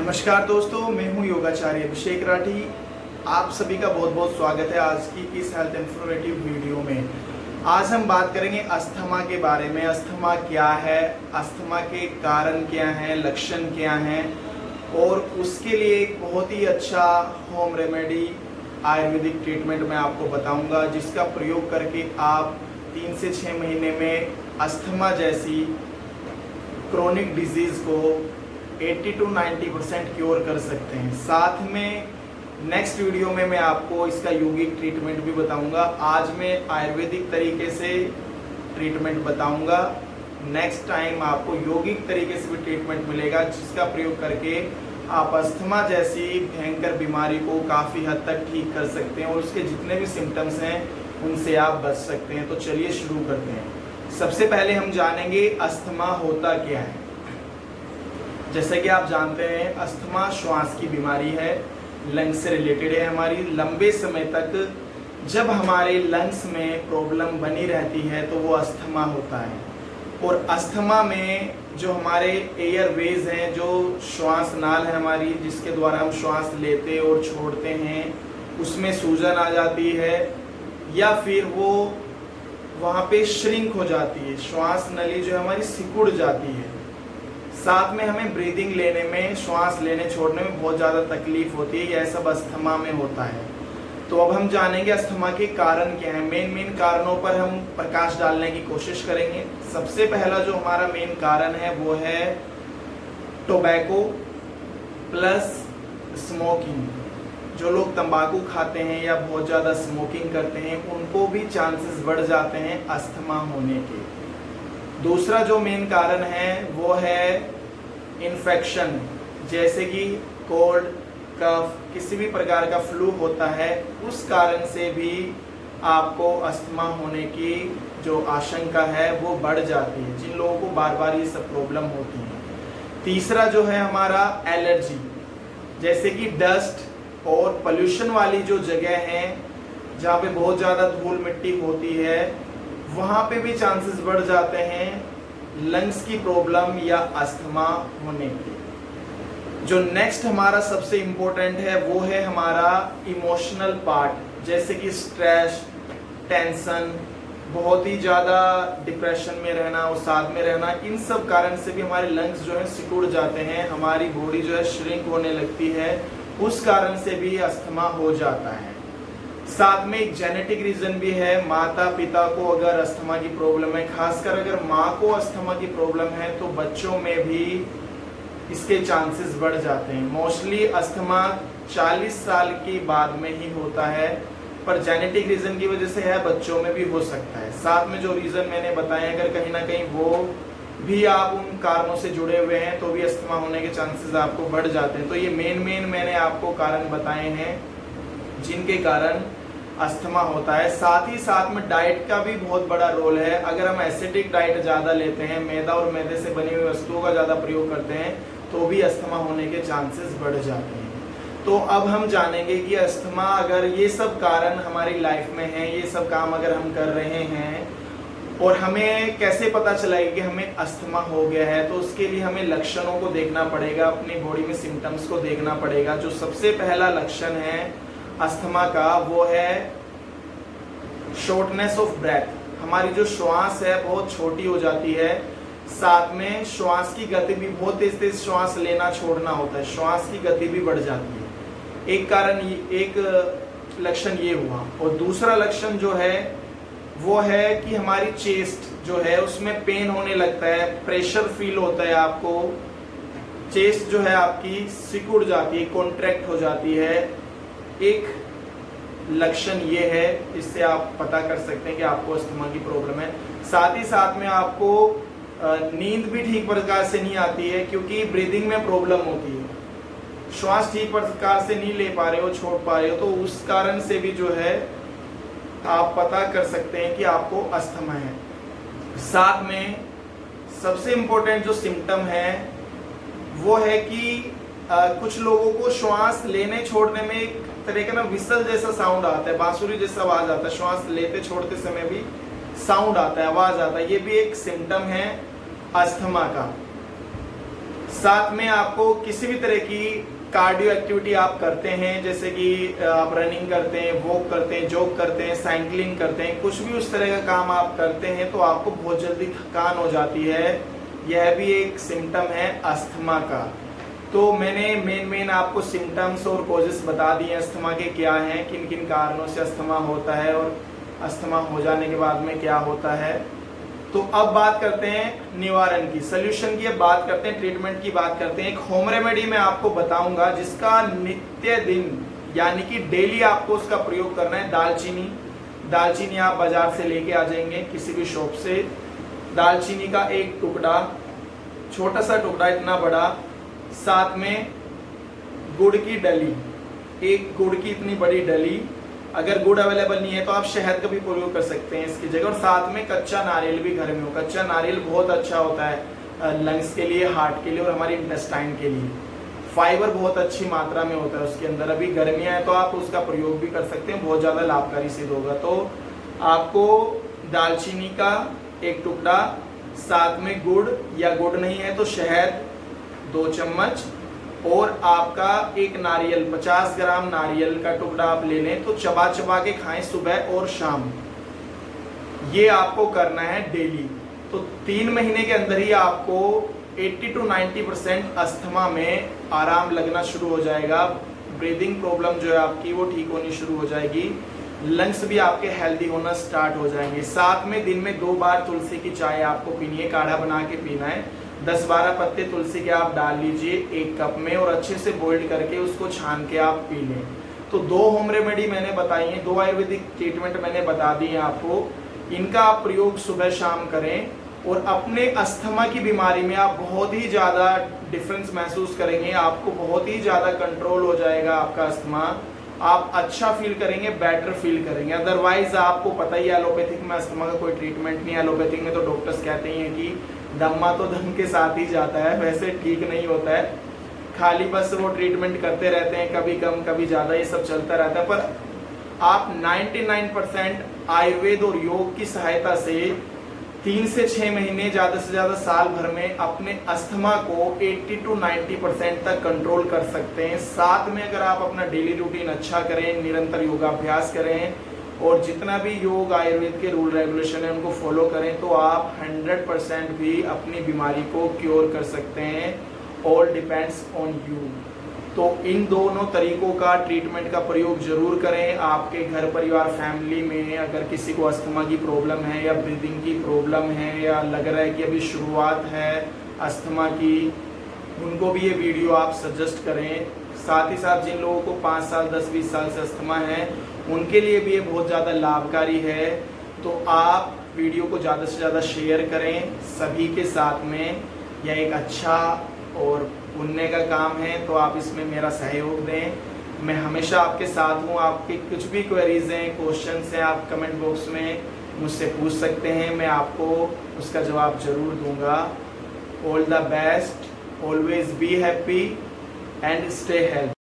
नमस्कार दोस्तों, मैं हूं योगाचार्य अभिषेक राठी। आप सभी का बहुत बहुत स्वागत है आज की इस हेल्थ इंफॉर्मेटिव वीडियो में। आज हम बात करेंगे अस्थमा के बारे में। अस्थमा क्या है, अस्थमा के कारण क्या हैं, लक्षण क्या हैं, और उसके लिए एक बहुत ही अच्छा होम रेमेडी आयुर्वेदिक ट्रीटमेंट मैं आपको बताऊंगा, जिसका प्रयोग करके आप 3 से 6 महीने में अस्थमा जैसी क्रोनिक डिजीज को 80 to 90% क्योर कर सकते हैं। साथ में नेक्स्ट वीडियो में मैं आपको इसका यौगिक ट्रीटमेंट भी बताऊंगा। आज मैं आयुर्वेदिक तरीके से ट्रीटमेंट बताऊंगा, नेक्स्ट टाइम आपको यौगिक तरीके से भी ट्रीटमेंट मिलेगा, जिसका प्रयोग करके आप अस्थमा जैसी भयंकर बीमारी को काफ़ी हद तक ठीक कर सकते हैं और उसके जितने भी सिम्टम्स हैं उनसे आप बच सकते हैं। तो चलिए शुरू करते हैं। सबसे पहले हम जानेंगे अस्थमा होता क्या है। जैसे कि आप जानते हैं, अस्थमा श्वास की बीमारी है, लंग्स से रिलेटेड है। हमारी लंबे समय तक जब हमारे लंग्स में प्रॉब्लम बनी रहती है तो वो अस्थमा होता है। और अस्थमा में जो हमारे एयरवेज हैं, जो श्वास नाल है हमारी, जिसके द्वारा हम श्वास लेते और छोड़ते हैं, उसमें सूजन आ जाती है या फिर वो वहाँ पे श्रिंक हो जाती है, श्वास नली जो है हमारी सिकुड़ जाती है। साथ में हमें ब्रीदिंग लेने में, श्वास लेने छोड़ने में बहुत ज़्यादा तकलीफ होती है। यह सब अस्थमा में होता है। तो अब हम जानेंगे अस्थमा के कारण क्या है। मेन कारणों पर हम प्रकाश डालने की कोशिश करेंगे। सबसे पहला जो हमारा मेन कारण है वो है टोबैको प्लस स्मोकिंग। जो लोग तंबाकू खाते हैं या बहुत ज़्यादा स्मोकिंग करते हैं, उनको भी चांसेस बढ़ जाते हैं अस्थमा होने के। दूसरा जो मेन कारण है वो है इन्फेक्शन, जैसे कि कोल्ड, कफ, किसी भी प्रकार का फ्लू होता है, उस कारण से भी आपको अस्थमा होने की जो आशंका है वो बढ़ जाती है, जिन लोगों को बार बार ये सब प्रॉब्लम होती है। तीसरा जो है हमारा एलर्जी, जैसे कि डस्ट और पोल्यूशन वाली जो जगह है जहाँ पे बहुत ज़्यादा धूल मिट्टी होती है, वहाँ पे भी चांसेस बढ़ जाते हैं लंग्स की प्रॉब्लम या अस्थमा होने के। जो नेक्स्ट हमारा सबसे इम्पोर्टेंट है वो है हमारा इमोशनल पार्ट, जैसे कि स्ट्रेस, टेंशन, बहुत ही ज़्यादा डिप्रेशन में रहना और साथ में रहना। इन सब कारण से भी हमारे लंग्स जो है सिकुड़ जाते हैं, हमारी बॉडी जो है श्रिंक होने लगती है, उस कारण से भी अस्थमा हो जाता है। साथ में एक जेनेटिक रीजन भी है। माता पिता को अगर अस्थमा की प्रॉब्लम है, खासकर अगर माँ को अस्थमा की प्रॉब्लम है, तो बच्चों में भी इसके चांसेस बढ़ जाते हैं। मोस्टली अस्थमा 40 साल के बाद में ही होता है, पर जेनेटिक रीजन की वजह से है, बच्चों में भी हो सकता है। साथ में जो रीजन मैंने बताए, अगर कहीं ना कहीं वो भी आप उन कारणों से जुड़े हुए हैं तो भी अस्थमा होने के चांसेस आपको बढ़ जाते हैं। तो ये मेन मैंने आपको कारण बताए हैं जिनके कारण अस्थमा होता है। साथ ही साथ में डाइट का भी बहुत बड़ा रोल है। अगर हम एसिडिक डाइट ज़्यादा लेते हैं, मैदा और मैदे से बनी हुई वस्तुओं का ज़्यादा प्रयोग करते हैं, तो भी अस्थमा होने के चांसेस बढ़ जाते हैं। तो अब हम जानेंगे कि अस्थमा, अगर ये सब कारण हमारी लाइफ में है, ये सब काम अगर हम कर रहे हैं और हमें कैसे पता चलेगा कि हमें अस्थमा हो गया है, तो उसके लिए हमें लक्षणों को देखना पड़ेगा, अपनी बॉडी में सिम्टम्स को देखना पड़ेगा। जो सबसे पहला लक्षण है अस्थमा का वो है शॉर्टनेस ऑफ ब्रेथ। हमारी जो श्वास है बहुत छोटी हो जाती है। साथ में श्वास की गति भी, बहुत तेज श्वास लेना छोड़ना होता है, श्वास की गति भी बढ़ जाती है। एक लक्षण ये हुआ। और दूसरा लक्षण जो है वो है कि हमारी चेस्ट जो है उसमें पेन होने लगता है, प्रेशर फील होता है आपको, चेस्ट जो है आपकी सिकुड़ जाती है, कॉन्ट्रैक्ट हो जाती है। एक लक्षण ये है, इससे आप पता कर सकते हैं कि आपको अस्थमा की प्रॉब्लम है। साथ ही साथ में आपको नींद भी ठीक प्रकार से नहीं आती है, क्योंकि ब्रीदिंग में प्रॉब्लम होती है, श्वास ठीक प्रकार से नहीं ले पा रहे हो, छोड़ पा रहे हो, तो उस कारण से भी जो है आप पता कर सकते हैं कि आपको अस्थमा है। साथ में सबसे इम्पोर्टेंट जो सिम्टम है वो है कि कुछ लोगों को श्वास लेने छोड़ने में एक तरह का ना विसल जैसा साउंड आता है, बांसुरी जैसा आवाज आता है, श्वास लेते छोड़ते समय भी साउंड आता है, आवाज आता है। ये भी एक सिम्टम है अस्थमा का। साथ में आपको किसी भी तरह की कार्डियो एक्टिविटी आप करते हैं, जैसे कि आप रनिंग करते हैं, वॉक करते हैं, जॉग करते हैं, साइकिलिंग करते हैं, कुछ भी उस तरह का काम आप करते हैं तो आपको बहुत जल्दी थकान हो जाती है। यह भी एक सिम्टम है अस्थमा का। तो मैंने मेन आपको सिम्टम्स और कॉजेस बता दिए अस्थमा के क्या हैं, किन किन कारणों से अस्थमा होता है और अस्थमा हो जाने के बाद में क्या होता है। तो अब बात करते हैं निवारण की, सोल्यूशन की। अब बात करते हैं ट्रीटमेंट की, बात करते हैं एक होम रेमेडी मैं आपको बताऊंगा जिसका नित्य दिन यानी कि डेली आपको उसका प्रयोग करना है। दालचीनी आप बाजार से लेके आ जाएंगे किसी भी शॉप से। दालचीनी का एक टुकड़ा, छोटा सा टुकड़ा, इतना बड़ा, साथ में गुड़ की डली, एक गुड़ की इतनी बड़ी डली। अगर गुड़ अवेलेबल नहीं है तो आप शहद का भी प्रयोग कर सकते हैं इसकी जगह। और साथ में कच्चा नारियल भी घर में हो। कच्चा नारियल बहुत अच्छा होता है लंग्स के लिए, हार्ट के लिए और हमारी इंटेस्टाइन के लिए। फाइबर बहुत अच्छी मात्रा में होता है उसके अंदर। अभी गर्मियां हैं तो आप उसका प्रयोग भी कर सकते हैं, बहुत ज़्यादा लाभकारी सिद्ध होगा। तो आपको दालचीनी का एक टुकड़ा, साथ में गुड़, या गुड़ नहीं है तो शहद 2 चम्मच, और आपका एक नारियल, 50 ग्राम नारियल का टुकड़ा आप ले लें। तो चबा चबा के खाएं सुबह और शाम। ये आपको करना है डेली। तो 3 महीने के अंदर ही आपको 80 to 90% अस्थमा में आराम लगना शुरू हो जाएगा। ब्रीदिंग प्रॉब्लम जो है आपकी वो ठीक होनी शुरू हो जाएगी। लंग्स भी आपके हेल्दी होना स्टार्ट हो जाएंगे। साथ में दिन में 2 बार तुलसी की चाय आपको पीनी है, काढ़ा बना के पीना है। 10-12 पत्ते तुलसी के आप डाल लीजिए 1 कप में और अच्छे से बॉइल्ड करके उसको छान के आप पी लें। तो 2 होम रेमेडी मैंने बताई हैं, 2 आयुर्वेदिक ट्रीटमेंट मैंने बता दी है आपको। इनका आप प्रयोग सुबह शाम करें और अपने अस्थमा की बीमारी में आप बहुत ही ज़्यादा डिफरेंस महसूस करेंगे। आपको बहुत ही ज़्यादा कंट्रोल हो जाएगा आपका अस्थमा। आप अच्छा फील करेंगे, बेटर फील करेंगे। अदरवाइज आपको पता ही है एलोपैथिक में अस्थमा का कोई ट्रीटमेंट नहीं है। एलोपैथिक में तो डॉक्टर्स कहते ही हैं कि दम्मा तो दम के साथ ही जाता है, वैसे ठीक नहीं होता है। खाली बस वो ट्रीटमेंट करते रहते हैं, कभी कम कभी ज़्यादा, ये सब चलता रहता है। पर आप 99% आयुर्वेद और योग की सहायता से 3 से 6 महीने, ज़्यादा से ज़्यादा साल भर में अपने अस्थमा को 80 to 90% तक कंट्रोल कर सकते हैं। साथ में अगर आप अपना डेली रूटीन अच्छा करें, निरंतर योगाभ्यास करें और जितना भी योग आयुर्वेद के रूल रेगुलेशन है उनको फॉलो करें तो आप 100% भी अपनी बीमारी को क्योर कर सकते हैं। All depends on you. तो इन दोनों तरीकों का ट्रीटमेंट का प्रयोग जरूर करें। आपके घर परिवार फैमिली में अगर किसी को अस्थमा की प्रॉब्लम है या ब्रीदिंग की प्रॉब्लम है या लग रहा है कि अभी शुरुआत है अस्थमा की, उनको भी ये वीडियो आप सजेस्ट करें। साथ ही साथ जिन लोगों को 5 साल 10-20 साल से अस्थमा है उनके लिए भी ये बहुत ज़्यादा लाभकारी है। तो आप वीडियो को ज़्यादा से ज़्यादा शेयर करें सभी के साथ में। यह एक अच्छा और पुण्य का काम है, तो आप इसमें मेरा सहयोग दें। मैं हमेशा आपके साथ हूँ। आपके कुछ भी क्वेरीज हैं, क्वेश्चंस हैं, आप कमेंट बॉक्स में मुझसे पूछ सकते हैं, मैं आपको उसका जवाब जरूर दूंगा। All the best, always be happy and stay healthy.